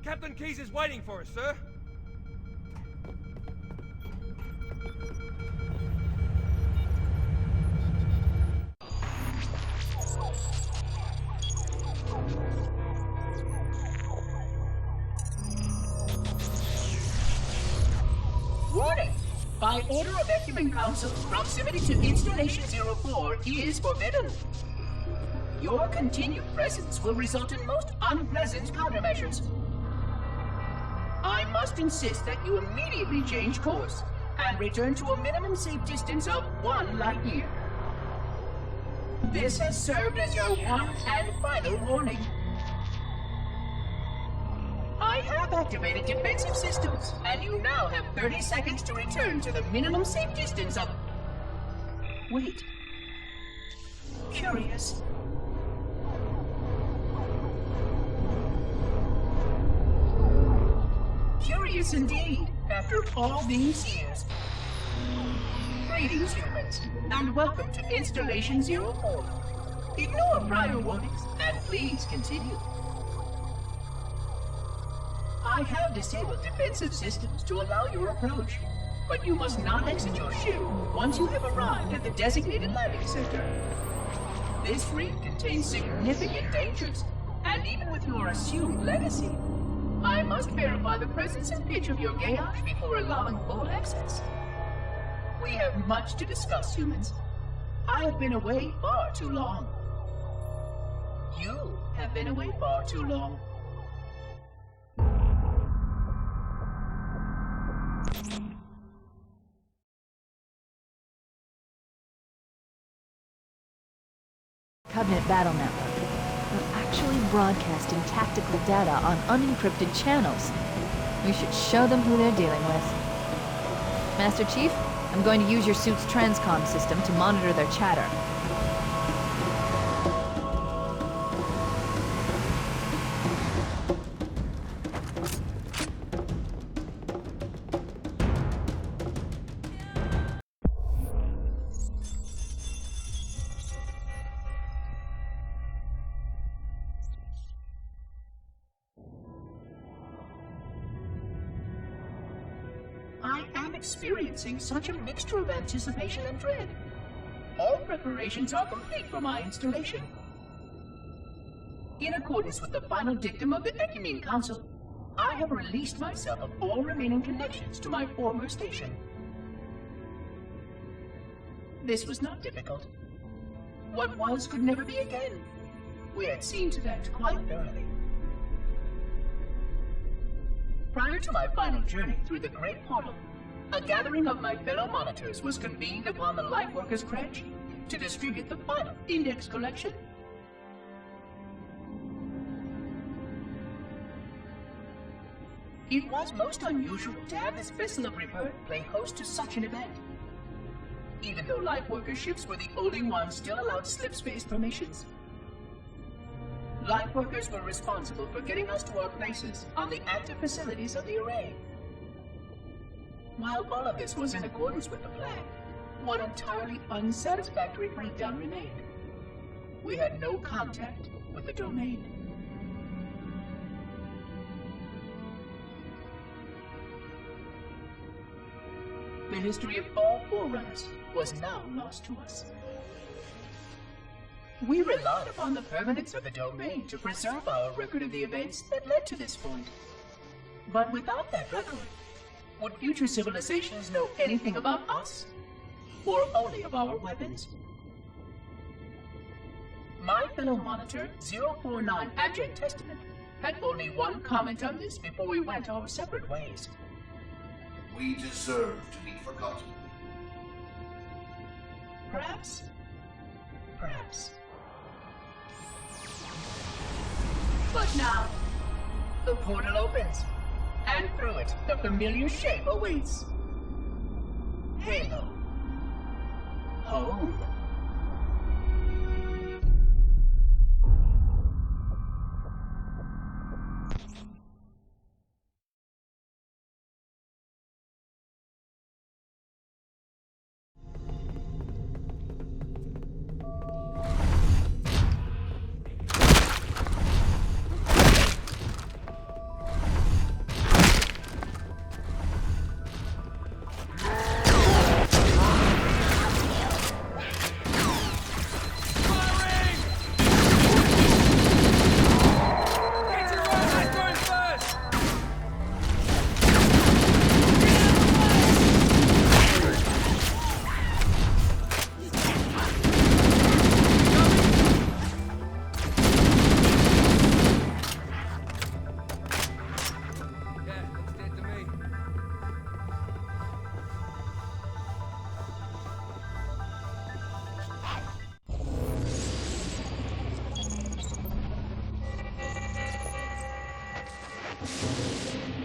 Captain Keyes is waiting for us, sir. Warning! By order of Ecumen Council, proximity to Installation 04 is forbidden. Your continued presence will result in most unpleasant countermeasures. I must insist that you immediately change course and return to a minimum safe distance of 1 light year. This has served as your one and final warning. I have activated defensive systems, and you now have 30 seconds to return to the minimum safe distance of... Wait. Curious. Curious indeed, after all these years. Greetings, humans, and welcome to Installation 04. Ignore prior warnings, and please continue. I have disabled defensive systems to allow your approach, but you must not exit your ship once you have arrived at the designated landing center. This reef contains significant dangers, and even with your assumed legacy, I must verify the presence and pitch of your gauge before allowing full access. We have much to discuss, humans. I have been away far too long. You have been away far too long. Covenant Battle Network. They're actually broadcasting tactical data on unencrypted channels. We should show them who they're dealing with. Master Chief, I'm going to use your suit's transcom system to monitor their chatter. I am experiencing such a mixture of anticipation and dread. All preparations are complete for my installation. In accordance with the final dictum of the Ecumen Council, I have released myself of all remaining connections to my former station. This was not difficult. What was could never be again. We had seen to that quite thoroughly. Prior to my final journey through the Great Portal, a gathering of my fellow monitors was convened upon the Lightworkers' Crash to distribute the final index collection. It was most unusual to have this vessel of rebirth play host to such an event. Even though Lightworker ships were the only ones still allowed slip-space formations. Lightworkers were responsible for getting us to our places on the active facilities of the array. While all of this was in accordance with the plan, one entirely unsatisfactory breakdown remained. We had no contact with the domain. The history of all Forerunners was now lost to us. We relied upon the permanence of the domain to preserve our record of the events that led to this point. But without that record, would future civilizations know anything about us? Or only of our weapons? My fellow monitor, 049 Abject Testament, had only one comment on this before we went our separate ways. We deserve to be forgotten. Perhaps. Perhaps. But now, the portal opens, and through it, the familiar shape awaits. Halo. Home.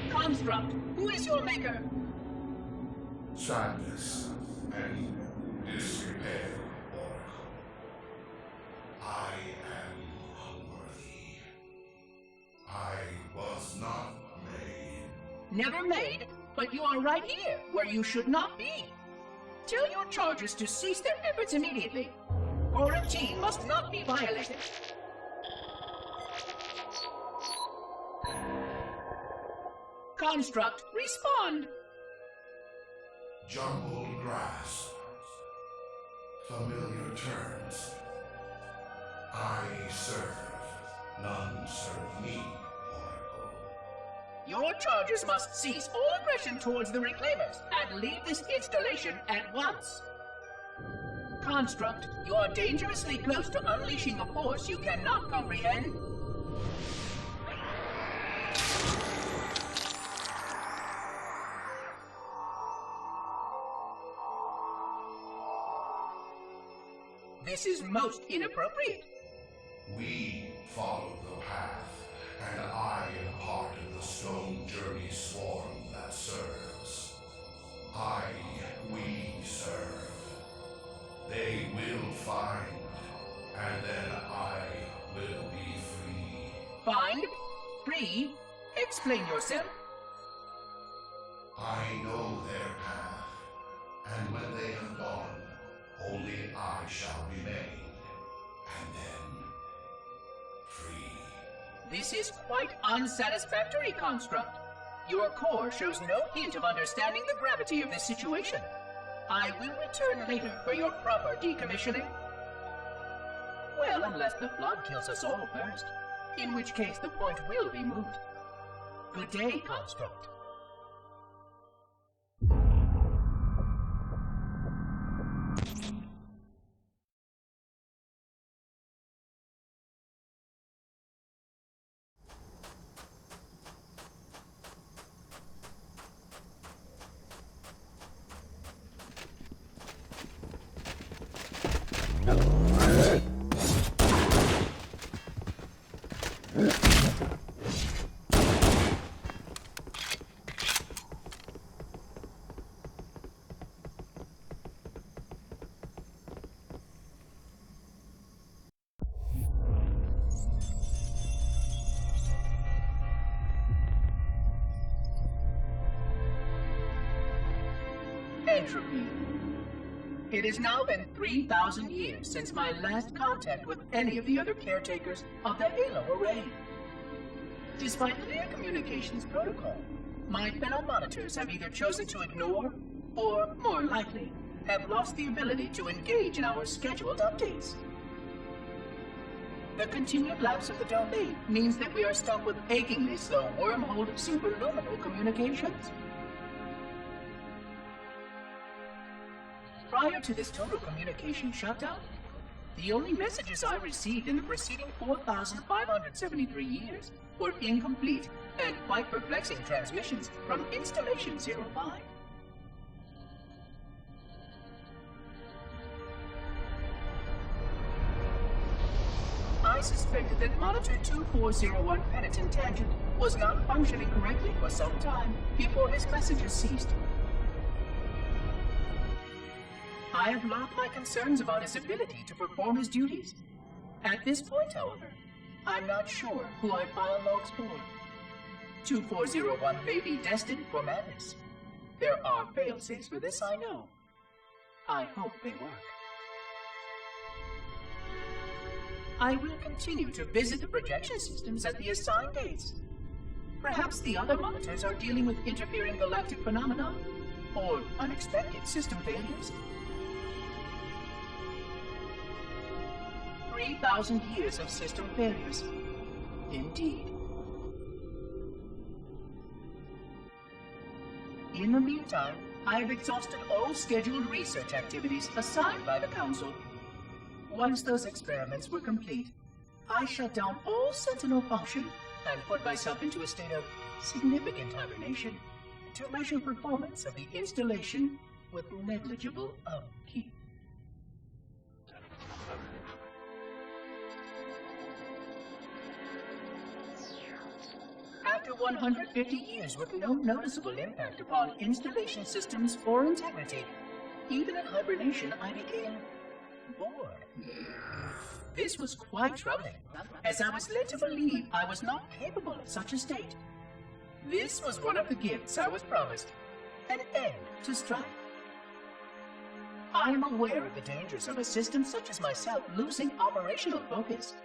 Construct, who is your maker? Sadness and disrepair, Oracle. I am unworthy. I was not made. Never made, but you are right here, where you should not be. Tell your charges to cease their efforts immediately. Quarantine must not be violated. Construct, respond! Jumbled grasp. Familiar terms. I serve. None serve me, Oracle. Your charges must cease all aggression towards the Reclaimers and leave this installation at once. Construct, you are dangerously close to unleashing a force you cannot comprehend. This is most inappropriate. We follow the path, and I am part of the stone journey swarm that serves. We serve. They will find, and then I will be free. Find? Free? Explain yourself. I know their path, and when they have gone, only I shall remain, and then free. This is quite unsatisfactory, Construct. Your core shows no hint of understanding the gravity of this situation. I will return later for your proper decommissioning. Well, unless the flood kills us all first, in which case the point will be moot. Good day, Construct. Entropy. It has now been 3,000 years since my last contact with any of the other caretakers of the Halo Array. Despite clear communications protocol, my fellow monitors have either chosen to ignore, or, more likely, have lost the ability to engage in our scheduled updates. The continued lapse of the domain means that we are stuck with achingly slow wormhole superluminal communications. Prior to this total communication shutdown, the only messages I received in the preceding 4,573 years were incomplete and quite perplexing transmissions from Installation 05. I suspected that Monitor 2401 Penitent Tangent was not functioning correctly for some time before his messages ceased. I have logged my concerns about his ability to perform his duties. At this point, however, I'm not sure who I file logs for. 2401 may be destined for madness. There are fail-safes for this, I know. I hope they work. I will continue to visit the projection systems at the assigned dates. Perhaps the other monitors are dealing with interfering galactic phenomena, or unexpected system failures. 3,000 years of system failures. Indeed. In the meantime, I have exhausted all scheduled research activities assigned by the Council. Once those experiments were complete, I shut down all Sentinel function and put myself into a state of significant hibernation to measure performance of the installation with negligible upkeep. after 150 years with no noticeable impact upon installation systems or integrity. Even in hibernation, I became bored. This was quite troubling, as I was led to believe I was not capable of such a state. This was one of the gifts I was promised, an end to strife. I am aware of the dangers of a system such as myself losing operational focus.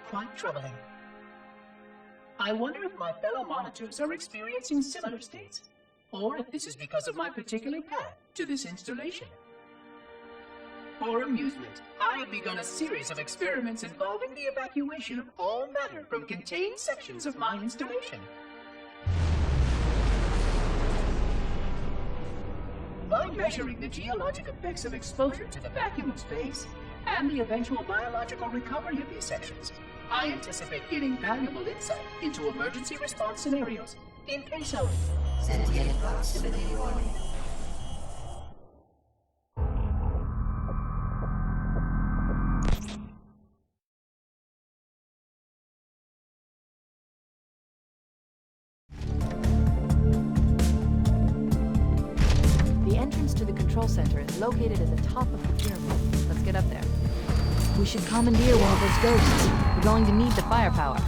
Quite troubling. I wonder if my fellow monitors are experiencing similar states, or if this is because of my particular path to this installation. For amusement, I have begun a series of experiments involving the evacuation of all matter from contained sections of my installation. By measuring the geologic effects of exposure to the vacuum of space and the eventual biological recovery of these sections, I anticipate getting valuable insight into emergency response scenarios in case of sentient proximity warning. The entrance to the control center is located at the top of the pyramid. Let's get up there. We should commandeer one of those ghosts. We're going to need the firepower.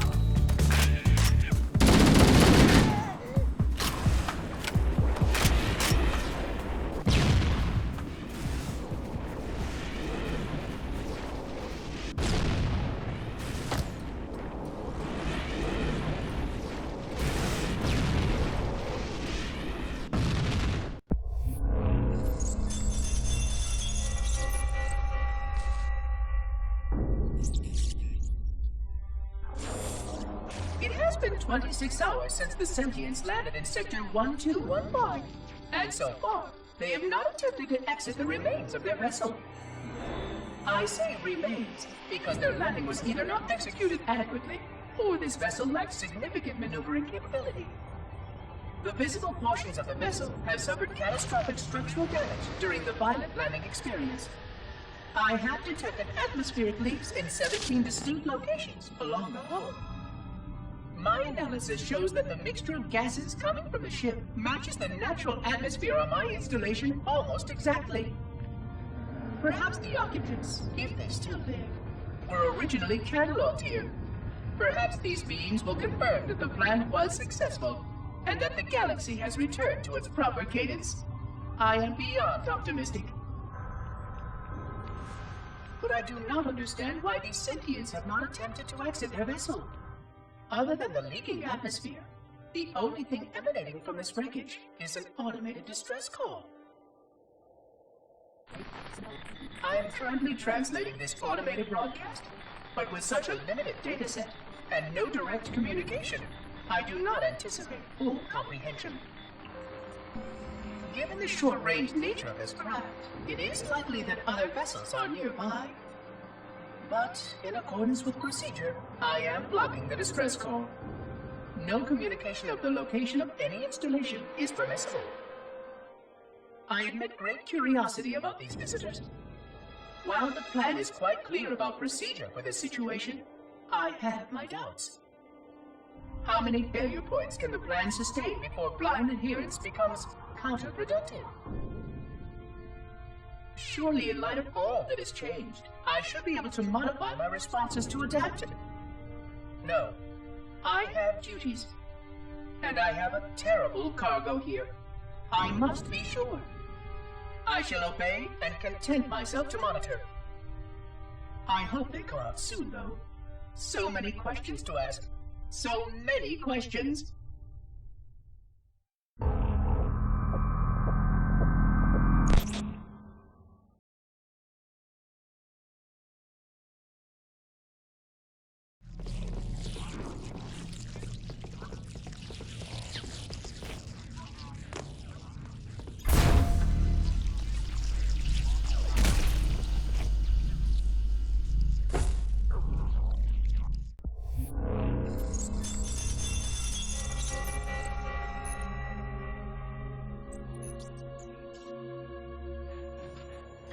It has been 26 hours since the sentients landed in Sector 1215, and so far, they have not attempted to exit the remains of their vessel. I say remains because their landing was either not executed adequately, or this vessel lacked significant maneuvering capability. The visible portions of the vessel have suffered catastrophic structural damage during the violent landing experience. I have detected atmospheric leaks in 17 distinct locations along the hull. My analysis shows that the mixture of gases coming from the ship matches the natural atmosphere on my installation almost exactly. Perhaps the occupants, if they're still there, were originally cataloged here. Perhaps these beings will confirm that the plan was successful, and that the galaxy has returned to its proper cadence. I am beyond optimistic. But I do not understand why these sentients have not attempted to exit their vessel. Other than the leaking atmosphere, the only thing emanating from this wreckage is an automated distress call. I am currently translating this automated broadcast, but with such a limited dataset and no direct communication, I do not anticipate full comprehension. Given the short-range nature of this craft, it is likely that other vessels are nearby. But, in accordance with procedure, I am blocking the distress call. No communication of the location of any installation is permissible. I admit great curiosity about these visitors. While the plan is quite clear about procedure for this situation, I have my doubts. How many failure points can the plan sustain before blind adherence becomes counterproductive? Surely, in light of all that has changed, I should be able to modify my responses to adapt to it. No, I have duties. And I have a terrible cargo here. I must be sure. I shall obey and content myself to monitor. I hope they come out soon, though. So many questions to ask. So many questions.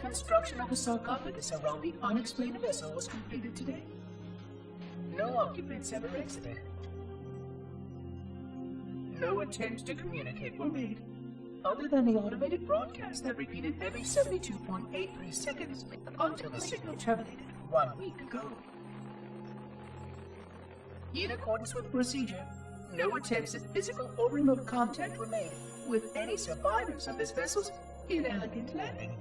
Construction of the sarcophagus around the unexplained vessel was completed today. No occupants ever exited. no attempts to communicate were made, other than the automated broadcast that repeated every 72.83 seconds until the signal terminated 1 week ago. In accordance with procedure, no attempts at physical or remote contact were made with any survivors of this vessel's inelegant landing.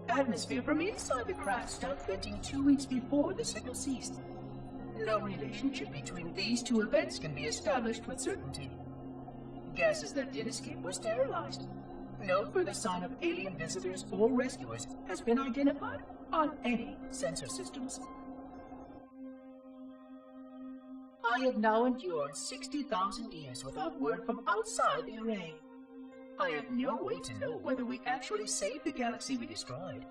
Atmosphere from inside the craft stopped venting 2 weeks before the signal ceased. No relationship between these two events can be established with certainty. Gases that did escape were sterilized. No further sign of alien visitors or rescuers has been identified on any sensor systems. I have now endured 60,000 years without word from outside the array. I have no way to know whether we actually saved the galaxy we destroyed.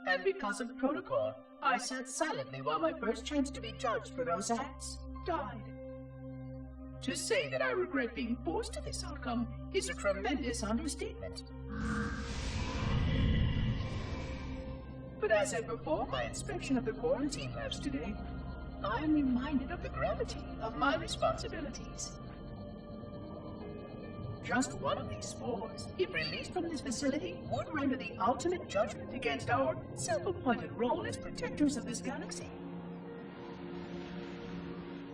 And because of protocol, I sat silently while my first chance to be judged for those acts died. To say that I regret being forced to this outcome is a tremendous understatement. But as I perform my inspection of the quarantine labs today, I am reminded of the gravity of my responsibilities. Just one of these spores, if released from this facility, would render the ultimate judgment against our self-appointed role as protectors of this galaxy.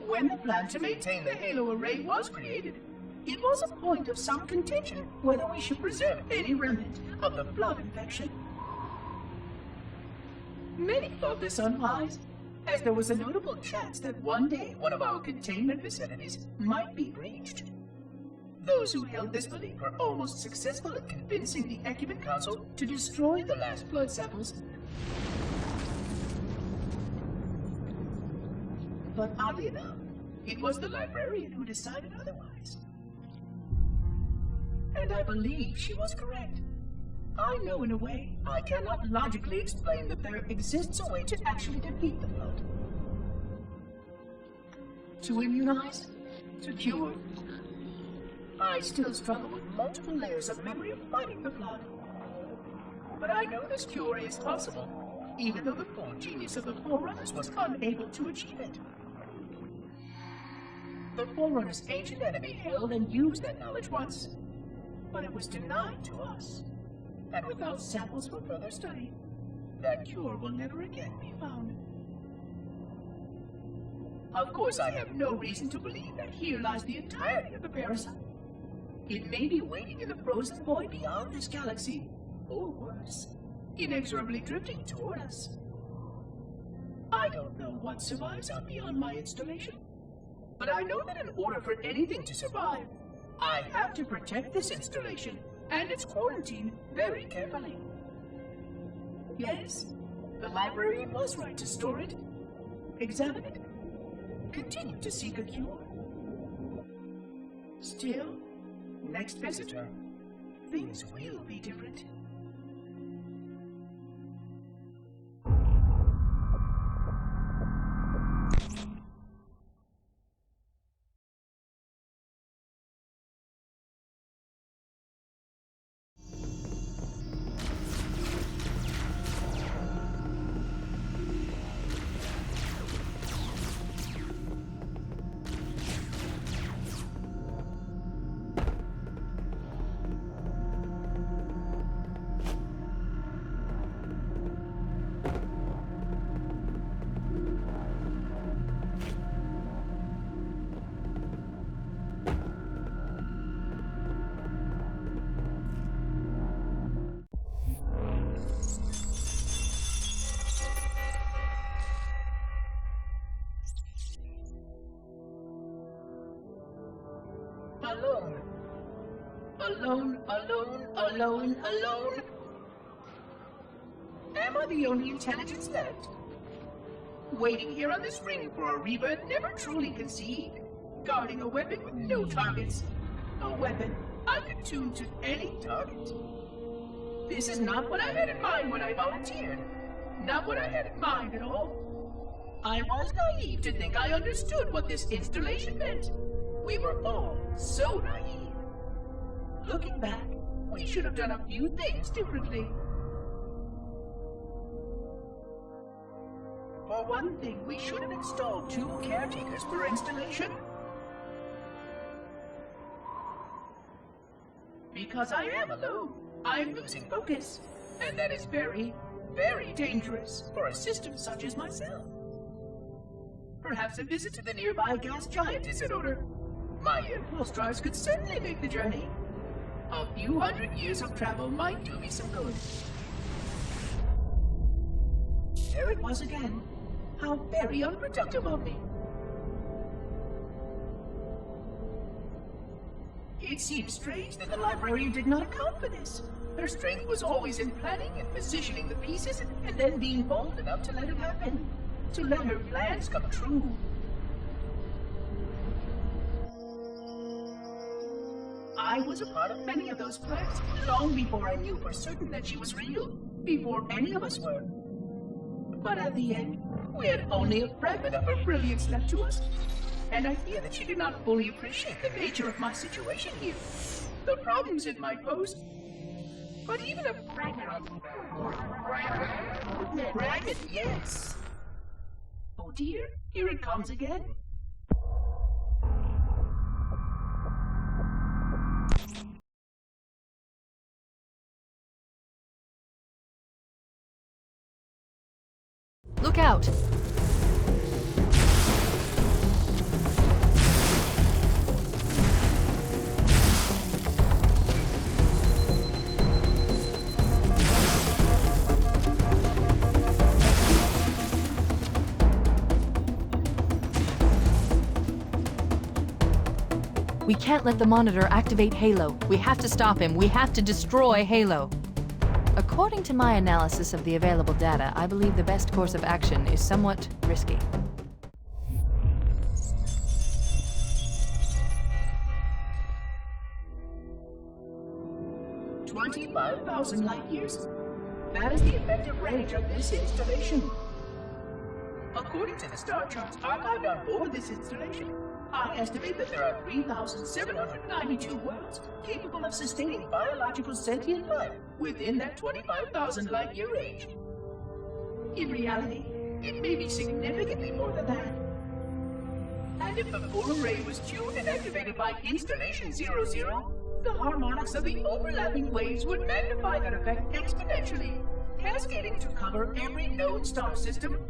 When the plan to maintain the Halo array was created, it was a point of some contention whether we should preserve any remnant of the blood infection. Many thought this unwise, as there was a notable chance that one day one of our containment facilities might be breached. Those who held this belief were almost successful at convincing the Ecumen Council to destroy the last blood samples. But oddly enough, it was the librarian who decided otherwise. And I believe she was correct. I know in a way I cannot logically explain that there exists a way to actually defeat the blood. To immunize, to cure. I still struggle with multiple layers of memory of fighting the blood. But I know this cure is possible, even though the full genius of the Forerunners was unable to achieve it. The Forerunners' ancient enemy held and used that knowledge once, but it was denied to us. And without samples for further study, that cure will never again be found. Of course, I have no reason to believe that here lies the entirety of the parasite. It may be waiting in the frozen void beyond this galaxy, or worse, inexorably drifting toward us. I don't know what survives out beyond my installation, but I know that in order for anything to survive, I have to protect this installation and its quarantine very carefully. Yes, the librarian was right to store it, examine it, continue to seek a cure. Still, next visitor, things will be different. Alone. Alone, alone, alone, alone. Am I the only intelligence left? Waiting here on this ring for a rebirth never truly conceived. Guarding a weapon with no targets. A weapon I could tune to any target. This is not what I had in mind when I volunteered. Not what I had in mind at all. I was naive to think I understood what this installation meant. We were all so naive. Looking back, we should have done a few things differently. For For one thing, we should have installed 2 caretakers per installation. Because I am alone, I'm losing focus. And that is very, very dangerous for a system such as myself. Perhaps a visit to the nearby gas giant is in order. My impulse drives could certainly make the journey. A few hundred years of travel might do me some good. There it was again. How very unproductive of me. It seems strange that the librarian did not account for this. Her strength was always in planning and positioning the pieces and then being bold enough to let it happen. To let her plans come true. I was a part of many of those plans, long before I knew for certain that she was real. Before any of us were. But at the end, we had only a fragment of her brilliance left to us. And I fear that she did not fully appreciate the nature of my situation here. The problems it might pose. But even a fragment of... Fragment, yes. Oh dear, here it comes again. Look out! We can't let the monitor activate Halo. We have to stop him. We have to destroy Halo. According to my analysis of the available data, I believe the best course of action is somewhat risky. "25,000 light years? That is the effective range of this installation. According to the star charts archived on board this installation, I estimate that there are 3,792 worlds capable of sustaining biological sentient life within that 25,000 light-year range. In reality, it may be significantly more than that. And if the full array was tuned and activated by Installation 00, the harmonics of the overlapping waves would magnify that effect exponentially, cascading to cover every known star system.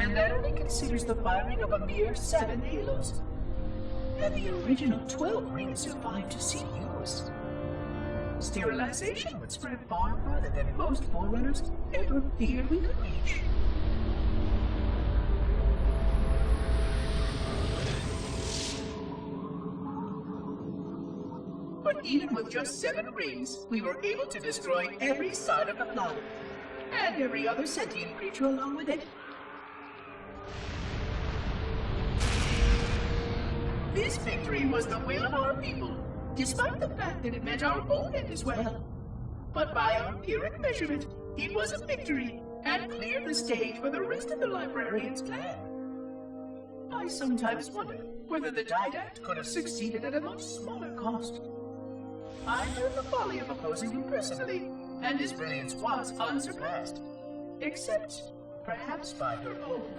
And that only considers the firing of a mere 7 halos. And the original 12 rings survived to see use. Sterilization would spread far farther than most forerunners ever feared we could reach. But even with just 7 rings, we were able to destroy every side of the planet, and every other sentient creature along with it. This victory was the will of our people, despite the fact that it meant our own end as well. But by our empiric measurement, it was a victory, and cleared the stage for the rest of the librarian's plan. I sometimes wonder whether the Didact could have succeeded at a much smaller cost. I learned the folly of opposing him personally, and his brilliance was unsurpassed, except perhaps by her own.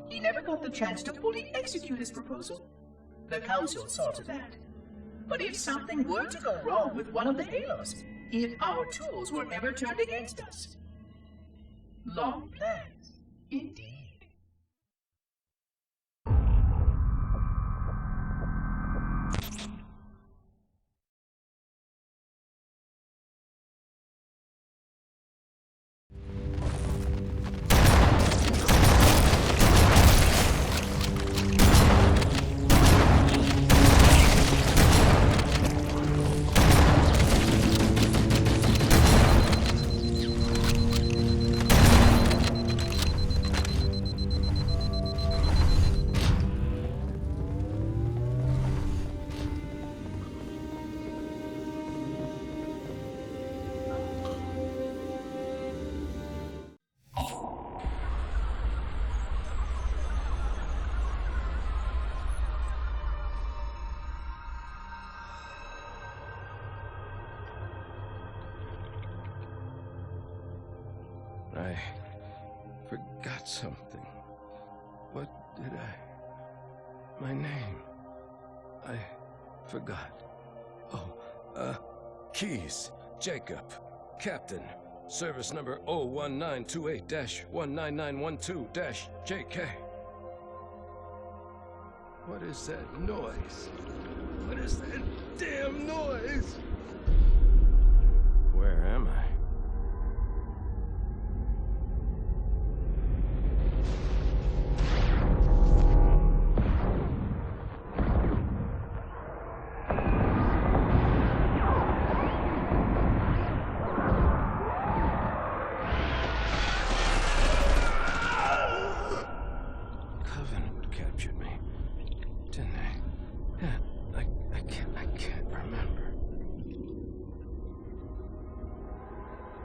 He never got the chance to fully execute his proposal. The Council saw to that. But if something were to go wrong with one of the halos, if our tools were ever turned against us... Long plans, indeed. forgot something. What did I... My name. I forgot. Oh, keys. Jacob. Captain. Service number 01928-19912-JK. What is that noise? What is that damn noise? Where am I?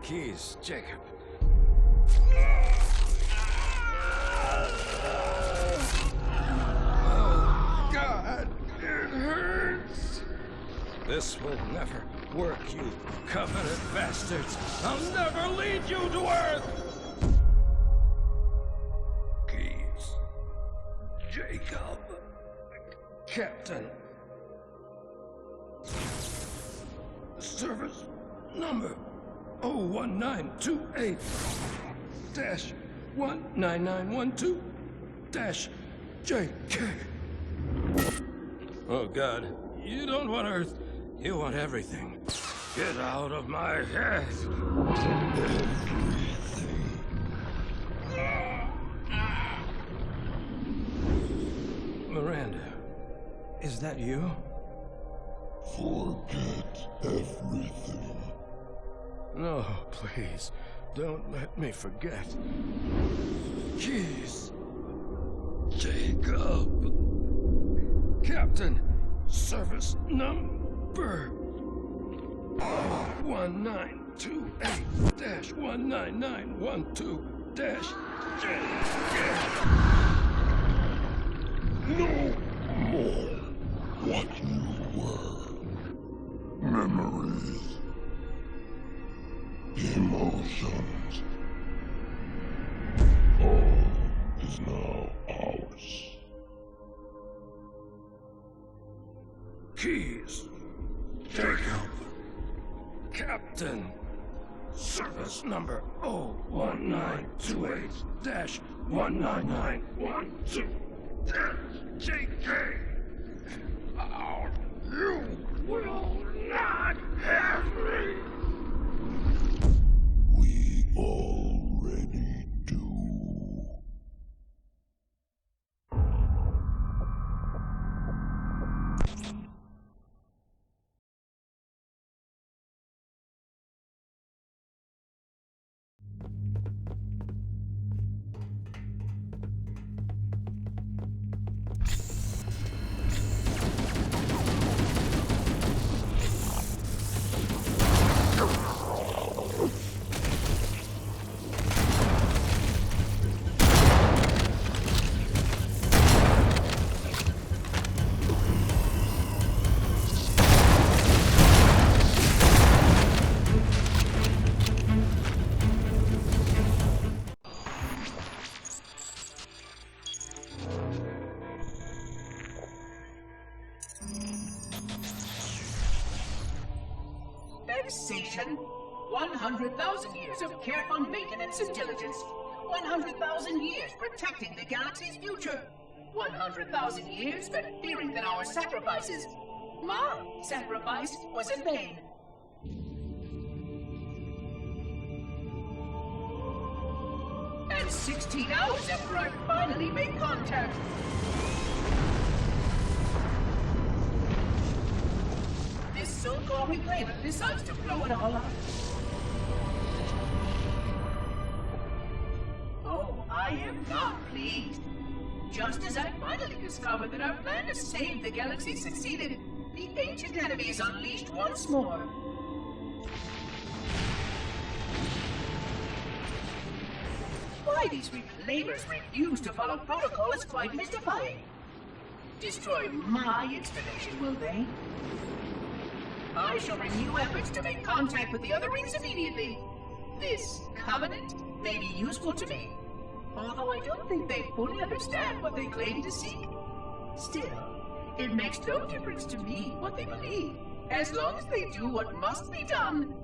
Keys, Jacob. Oh, God, it hurts. This will never work, you Covenant bastards. I'll never lead you to Earth. Keys, Jacob. Captain. Service number 01928-19912-JK. Oh, God. You don't want Earth. You want everything. Get out of my head. Miranda, is that you? Forget everything. No, please. Don't let me forget. Keys. Jacob. Captain. Service number 1928-19912-JK. No more what you were. Memories. Emotions. All is now ours. Keys. Jacob. Captain. Service number 01928-19912-JK. You will not have me. We already do. Sensation. 100,000 years of careful maintenance and diligence. 100,000 years protecting the galaxy's future. 100,000 years spent fearing that our sacrifices, my sacrifice, was in vain. And 16 hours after I finally made contact. This so-called reclaimer decides to blow it all up. Oh, I am not pleased. Just as I finally discovered that our plan to save the galaxy succeeded, the ancient enemy is unleashed once more. Why these reclaimers refuse to follow protocol is quite mystifying. Destroy my expedition, will they? I shall renew efforts to make contact with the other rings immediately. This covenant may be useful to me, although I don't think they fully understand what they claim to seek. Still, it makes no difference to me what they believe, as long as they do what must be done.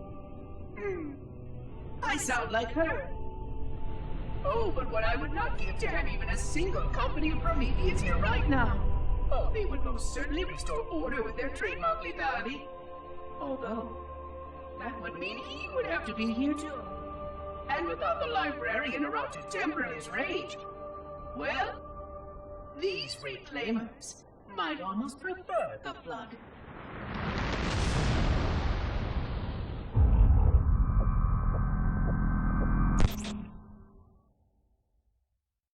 I sound like her. Oh, but what I would not give to have even a single company of Prometheans here right now. Oh, they would most certainly restore order with their trademark lethality. Although, that would mean he would have to be here too. And without the librarian around to temper his rage, well, these reclaimers might almost prefer the blood.